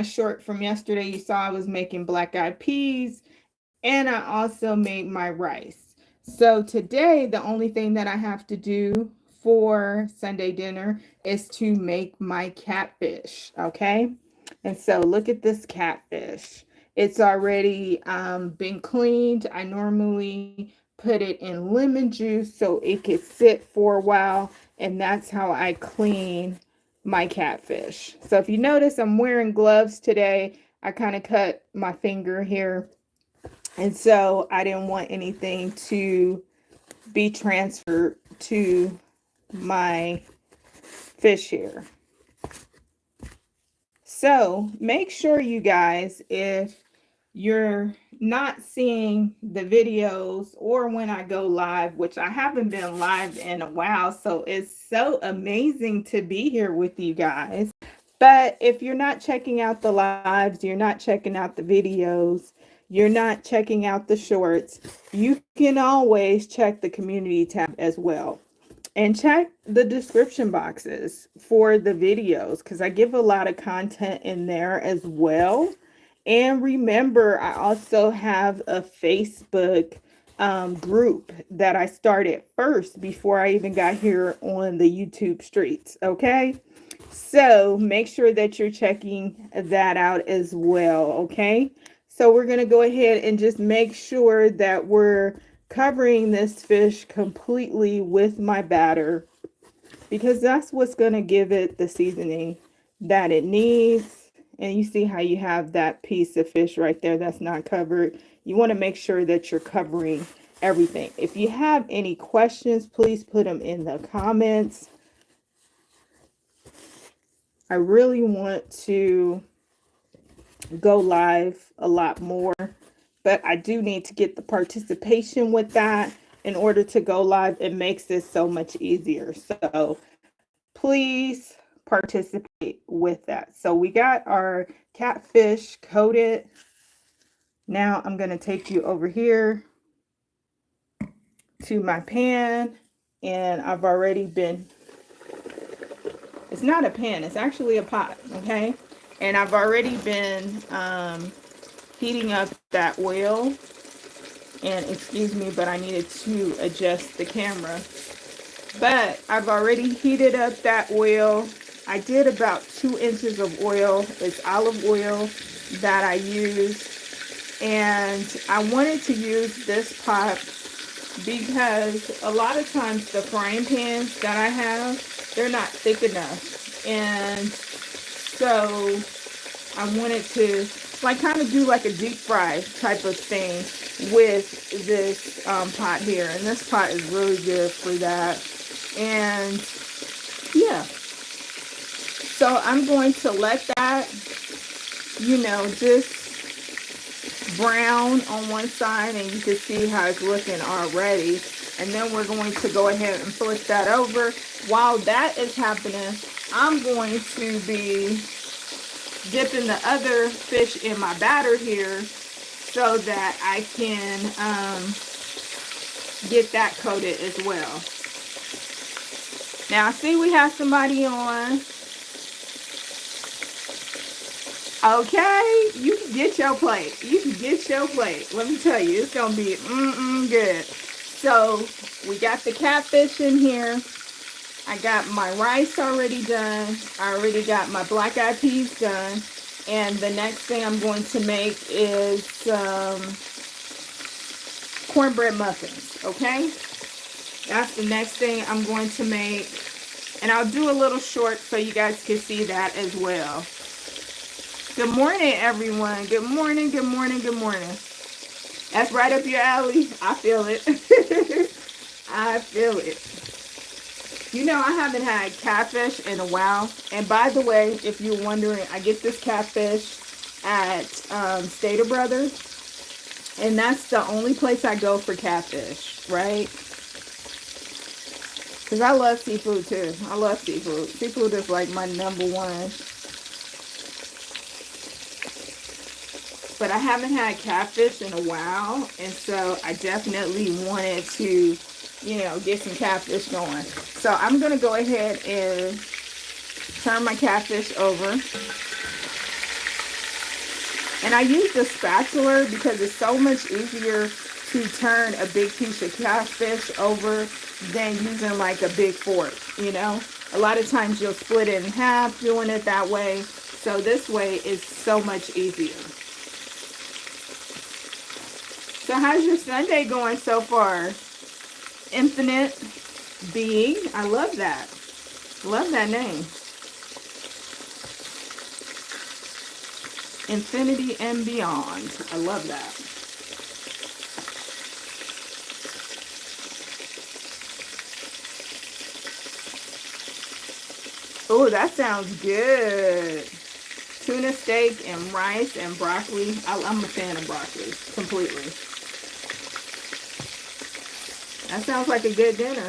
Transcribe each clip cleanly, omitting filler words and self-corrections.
short from yesterday, you saw I was making black eyed peas, and I also made my rice. So today, the only thing that I have to do for Sunday dinner is to make my catfish. Okay. And so look at this catfish. It's already been cleaned. I normally put it in lemon juice so it could sit for a while. And that's how I clean my catfish. So if you notice, I'm wearing gloves today. I kind of cut my finger here, and so I didn't want anything to be transferred to my fish here. So make sure, you guys, if you're not seeing the videos or when I go live, which I haven't been live in a while, so it's so amazing to be here with you guys. But if you're not checking out the lives, you're not checking out the videos, you're not checking out the shorts, you can always check the community tab as well. And check the description boxes for the videos because I give a lot of content in there as well. And remember, I also have a Facebook group that I started first before I even got here on the YouTube streets. Okay. So make sure that you're checking that out as well. Okay. So we're going to go ahead and just make sure that we're covering this fish completely with my batter because that's what's going to give it the seasoning that it needs. And you see how you have that piece of fish right there that's not covered. You want to make sure that you're covering everything. If you have any questions, please put them in the comments. I really want to go live a lot more, but I do need to get the participation with that in order to go live. It makes this so much easier. So please participate with that. So we got our catfish coated. Now I'm going to take you over here to my pan, and I've already been, it's not a pan, it's actually a pot, okay? And I've already been heating up that oil. And excuse me, but I needed to adjust the camera. But I've already heated up that oil. I did about 2 inches of oil. It's olive oil that I use. And I wanted to use this pot because a lot of times the frying pans that I have, they're not thick enough. And so I wanted to like kind of do like a deep fry type of thing with this pot here. And this pot is really good for that. And yeah, so I'm going to let that, just brown on one side, and you can see how it's looking already. And then we're going to go ahead and flip that over. While that is happening, I'm going to be dipping the other fish in my batter here so that I can get that coated as well. Now I see we have somebody on. Okay, you can get your plate. You can get your plate. Let me tell you, it's gonna be good. So we got the catfish in here. I got my rice already done. I already got my black eyed peas done. And the next thing I'm going to make is cornbread muffins, okay? That's the next thing I'm going to make. And I'll do a little short so you guys can see that as well. Good morning, everyone. Good morning, good morning, good morning. That's right up your alley. I feel it. I feel it. I haven't had catfish in a while. And by the way, if you're wondering, I get this catfish at Stater Brothers. And that's the only place I go for catfish, right? Because I love seafood too. I love seafood. Seafood is like my number one. But I haven't had catfish in a while. And so I definitely wanted to get some catfish going. So I'm going to go ahead and turn my catfish over. And I use the spatula because it's so much easier to turn a big piece of catfish over than using like a big fork, you know? A lot of times you'll split it in half doing it that way. So this way is so much easier. So how's your Sunday going so far? Infinite Being. I love that. Love that name. Infinity and Beyond. I love that. Oh, that sounds good. Tuna steak and rice and broccoli. I'm a fan of broccoli completely. That sounds like a good dinner.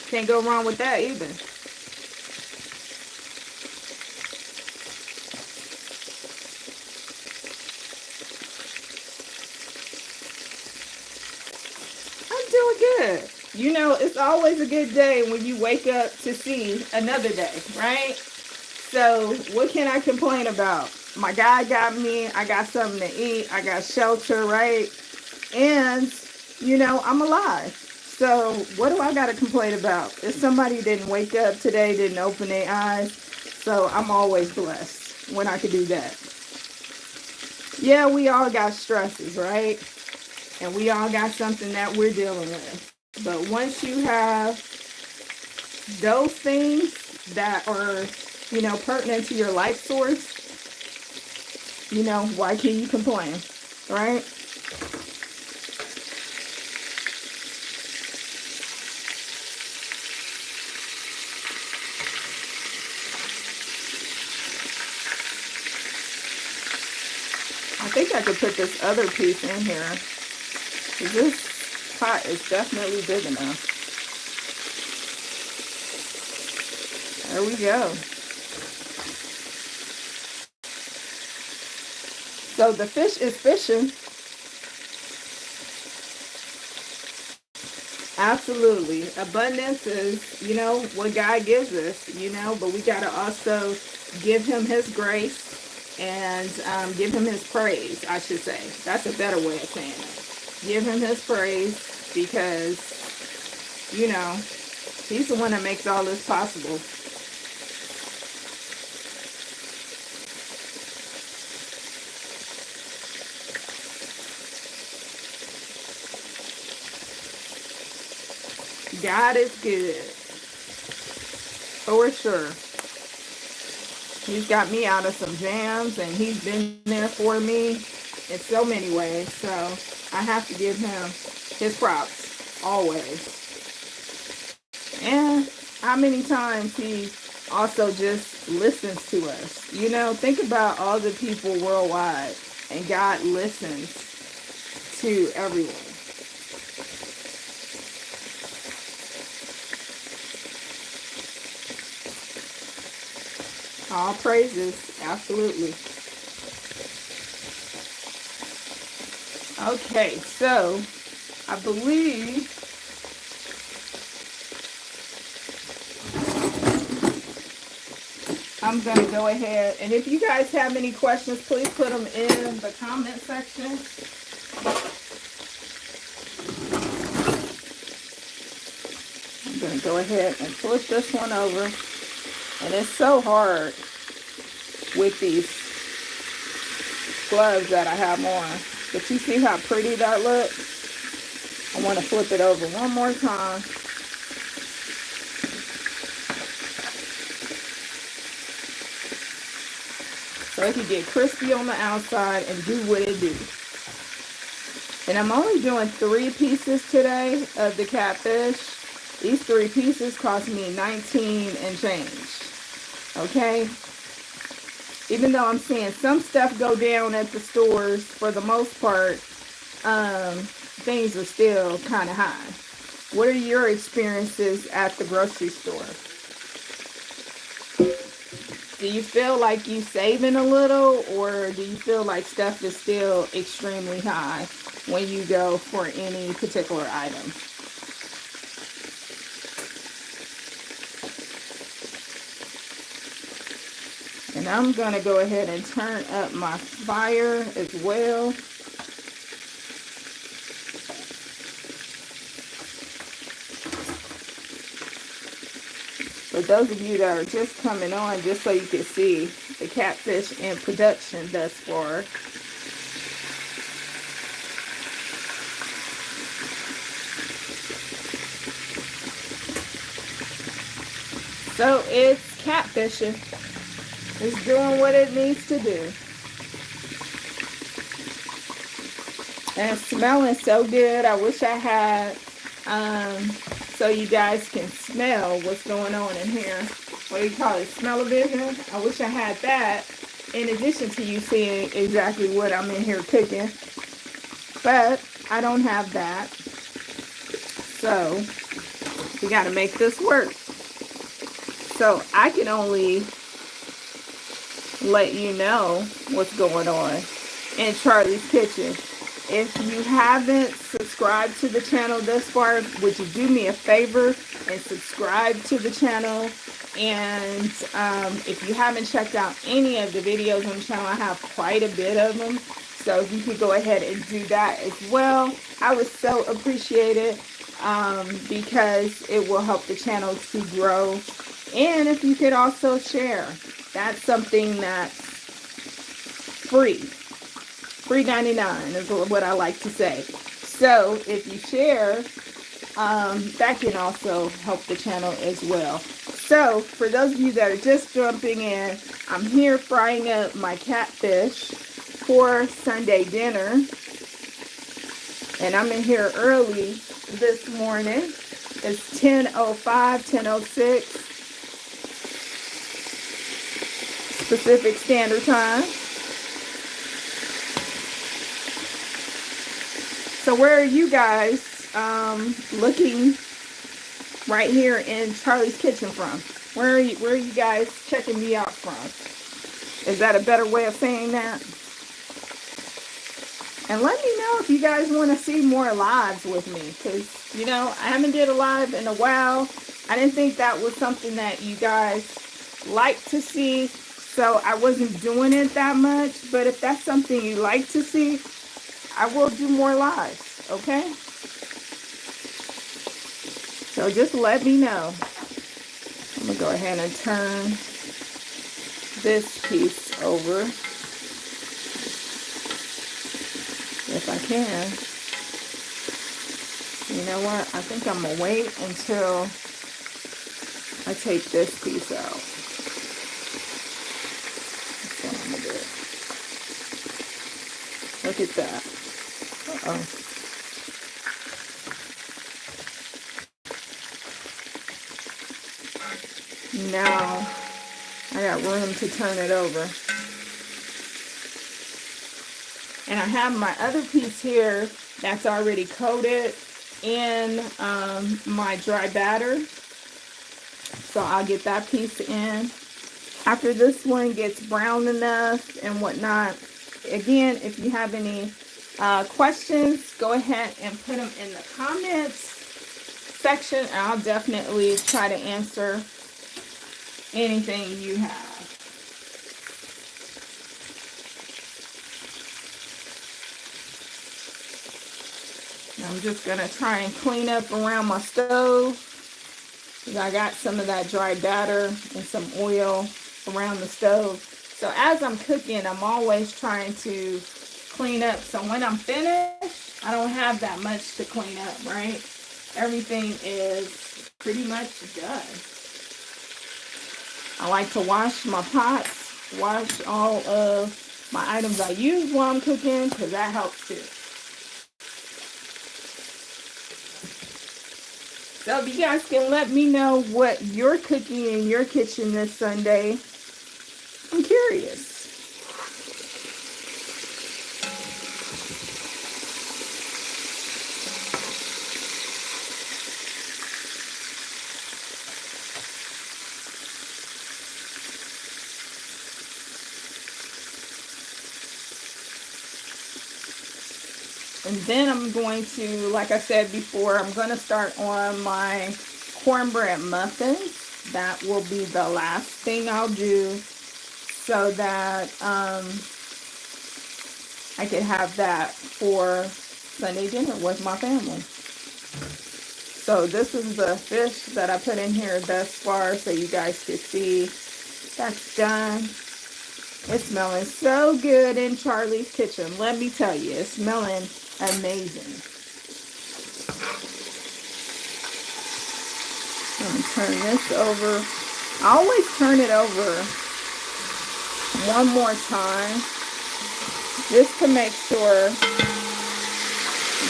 Can't go wrong with that either. I'm doing good. You know, it's always a good day when you wake up to see another day, right? So, what can I complain about? My guy got me, I got something to eat, I got shelter, right? And, you know, I'm alive. So, what do I got to complain about? If somebody didn't wake up today, didn't open their eyes, so I'm always blessed when I can do that. Yeah, we all got stresses, right? And we all got something that we're dealing with. But once you have those things that are, you know, pertinent to your life source, you know, why can you complain, right? I think I could put this other piece in here. This pot is definitely big enough. There we go. So the fish is fishing. Absolutely. Abundance is, you know, what God gives us, you know, but we got to also give him his grace and give him his praise, I should say. That's a better way of saying it. Give him his praise because, you know, he's the one that makes all this possible. God is good. For sure. He's got me out of some jams and he's been there for me in so many ways. So I have to give him his props always. And how many times he also just listens to us. You know, think about all the people worldwide and God listens to everyone. All praises, absolutely. Okay, so I believe I'm going to go ahead, and if you guys have any questions, please put them in the comment section. I'm going to go ahead and flip this one over. And it's so hard with these gloves that I have on. But you see how pretty that looks? I want to flip it over one more time. So it can get crispy on the outside and do what it do. And I'm only doing 3 pieces today of the catfish. These 3 pieces cost me 19 and change. Okay, even though I'm seeing some stuff go down at the stores, for the most part, things are still kind of high. What are your experiences at the grocery store? Do you feel like you saving a little, or do you feel like stuff is still extremely high when you go for any particular item? And I'm going to go ahead and turn up my fire as well. For those of you that are just coming on, just so you can see the catfish in production thus far. So it's catfishing. It's doing what it needs to do. And it's smelling so good. I wish I had, so you guys can smell what's going on in here. What do you call it? Smell-o-vision? I wish I had that in addition to you seeing exactly what I'm in here cooking. But I don't have that. So we got to make this work. So I can only let you know what's going on in Charlie's Kitchen. If you haven't subscribed to the channel thus far, would you do me a favor and subscribe to the channel? And if you haven't checked out any of the videos on the channel, I have quite a bit of them. So if you could go ahead and do that as well, I would so appreciate it, because it will help the channel to grow. And if you could also share, that's something that's free. Free 99 is what I like to say. So if you share, that can also help the channel as well. So for those of you that are just jumping in, I'm here frying up my catfish for Sunday dinner. And I'm in here early this morning. It's 10:05, 10:06 Pacific Standard Time. So where are you guys looking right here in Charlie's Kitchen from? Where are you guys checking me out from? Is that a better way of saying that? And let me know if you guys want to see more lives with me, because, you know, I haven't did a live in a while. I didn't think that was something that you guys like to see, so I wasn't doing it that much. But if that's something you like to see, I will do more lives, okay? So just let me know. I'm going to go ahead and turn this piece over, if I can. You know what? I think I'm going to wait until I take this piece out. That's what I'm going to do. Look at that. Uh-oh. Now I got room to turn it over. And I have my other piece here that's already coated in my dry batter. So I'll get that piece in. After this one gets brown enough and whatnot, again, if you have any questions, go ahead and put them in the comments section, and I'll definitely try to answer anything you have. I'm just going to try and clean up around my stove, because I got some of that dry batter and some oil around the stove. So as I'm cooking, I'm always trying to clean up. So when I'm finished, I don't have that much to clean up, right? Everything is pretty much done. I like to wash my pots, wash all of my items I use while I'm cooking, because that helps too. So if you guys can let me know what you're cooking in your kitchen this Sunday, I'm curious. And then I'm going to, like I said before, I'm going to start on my cornbread muffins. That will be the last thing I'll do so that I could have that for Sunday dinner with my family. So this is the fish that I put in here thus far so you guys can see. That's done. It's smelling so good in Charlie's kitchen. Let me tell you, it's smelling amazing. I'm gonna turn this over. I always turn it over one more time just to make sure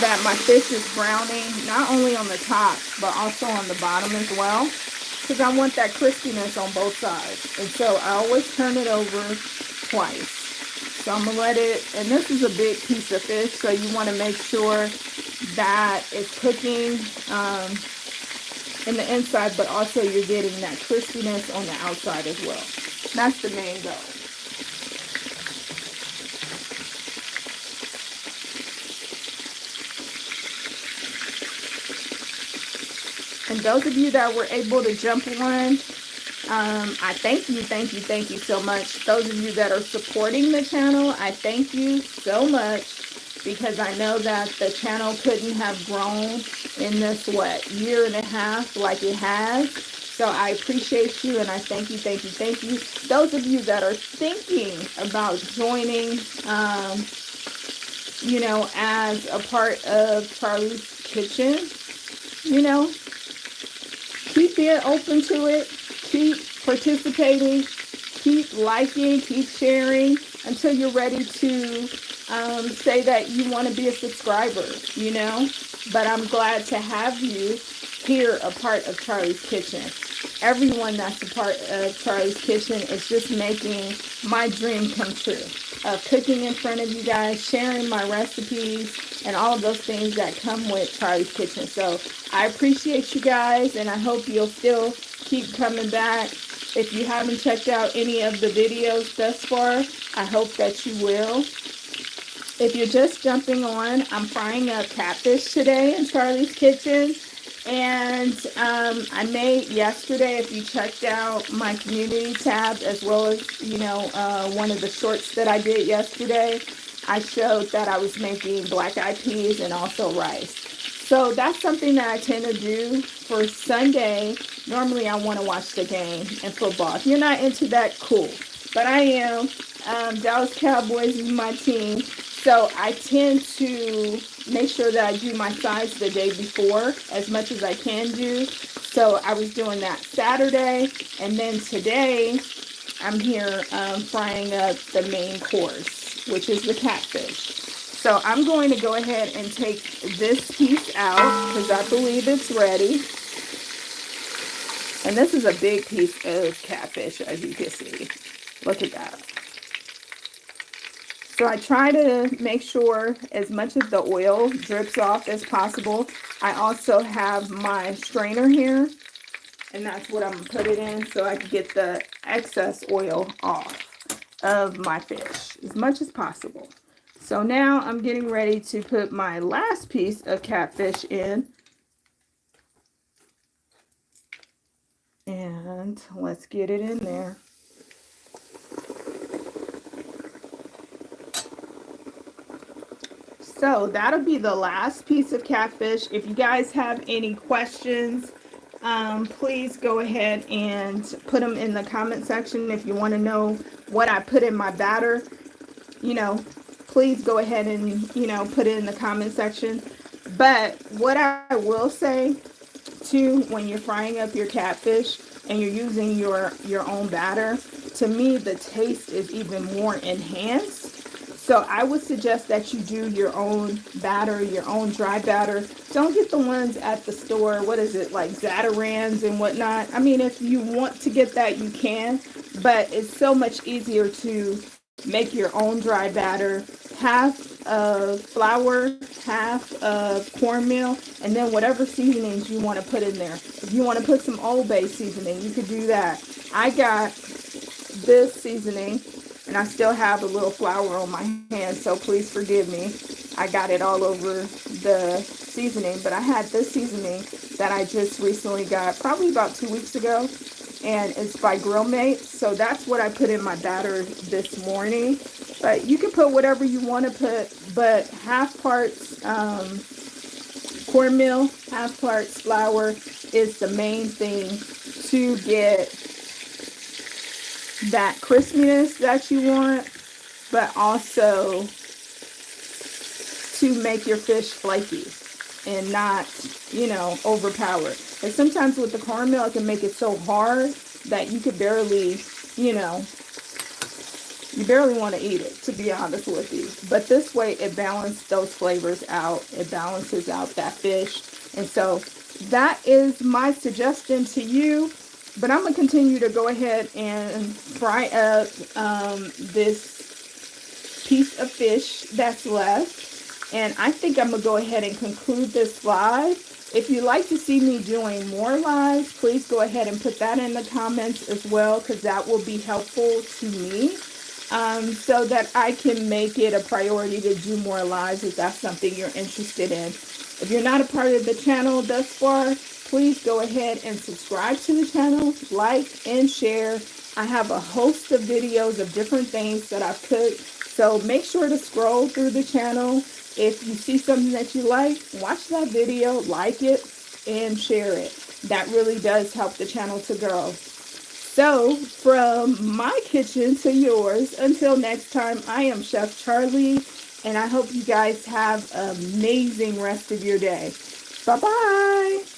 that my fish is browning, not only on the top but also on the bottom as well, because I want that crispiness on both sides. And so I always turn it over twice. So I'm gonna let it, and this is a big piece of fish, so you want to make sure that it's cooking in the inside, but also you're getting that crispiness on the outside as well. That's the main goal. And those of you that were able to jump on, I thank you so much. Those of you that are supporting the channel, I thank you so much, because I know that the channel couldn't have grown in this, year and a half like it has. So I appreciate you, and I thank you. Those of you that are thinking about joining, as a part of Charlie's Kitchen, keep being open to it, keep participating, keep liking, keep sharing until you're ready to say that you want to be a subscriber, But I'm glad to have you here, a part of Charlie's Kitchen. Everyone that's a part of Charlie's Kitchen is just making my dream come true of cooking in front of you guys, sharing my recipes, and all of those things that come with Charlie's Kitchen. So I appreciate you guys, and I hope you'll still keep coming back. If you haven't checked out any of the videos thus far, I hope that you will. If you're just jumping on, I'm frying up catfish today in Charlie's Kitchen. And I made yesterday, if you checked out my community tab, as well as, one of the shorts that I did yesterday, I showed that I was making black-eyed peas and also rice. So that's something that I tend to do for Sunday. Normally I want to watch the game and football. If you're not into that, cool. But I am. Dallas Cowboys is my team. So I tend to make sure that I do my sides the day before as much as I can do. So I was doing that Saturday. And then today I'm here frying up the main course, which is the catfish. So I'm going to go ahead and take this piece out because I believe it's ready. And this is a big piece of catfish, as you can see. Look at that. So I try to make sure as much of the oil drips off as possible. I also have my strainer here, and that's what I'm going to put it in so I can get the excess oil off of my fish as much as possible. So now I'm getting ready to put my last piece of catfish in. And let's get it in there. So that'll be the last piece of catfish. If you guys have any questions, please go ahead and put them in the comment section. If you want to know what I put in my batter, please go ahead and, put it in the comment section. But what I will say too, when you're frying up your catfish and you're using your own batter, to me, the taste is even more enhanced. So I would suggest that you do your own batter, your own dry batter. Don't get the ones at the store. What is it, like Zatarans and whatnot? I mean, if you want to get that, you can. But it's so much easier to make your own dry batter. Half of flour, half of cornmeal, and then whatever seasonings you want to put in there. If you want to put some Old Bay seasoning, you could do that. I got this seasoning, and I still have a little flour on my hand, so please forgive me. I got it all over the seasoning, but I had this seasoning that I just recently got, probably about 2 weeks ago, and it's by Grill Mate. So that's what I put in my batter this morning. But you can put whatever you want to put, but half parts cornmeal, half parts flour is the main thing to get that crispiness that you want, but also to make your fish flaky and not, overpowered. And sometimes with the caramel, it can make it so hard that you could barely, you barely want to eat it, to be honest with you. But this way, it balances those flavors out. It balances out that fish. And so that is my suggestion to you. But I'm going to continue to go ahead and fry up this piece of fish that's left. And I think I'm going to go ahead and conclude this live. If you'd like to see me doing more lives, please go ahead and put that in the comments as well, because that will be helpful to me, so that I can make it a priority to do more lives if that's something you're interested in. If you're not a part of the channel thus far, please go ahead and subscribe to the channel, like and share. I have a host of videos of different things that I've cooked, so make sure to scroll through the channel. If you see something that you like, watch that video, like it, and share it. That really does help the channel to grow. So, from my kitchen to yours, until next time, I am Chef Charlie, and I hope you guys have an amazing rest of your day. Bye-bye.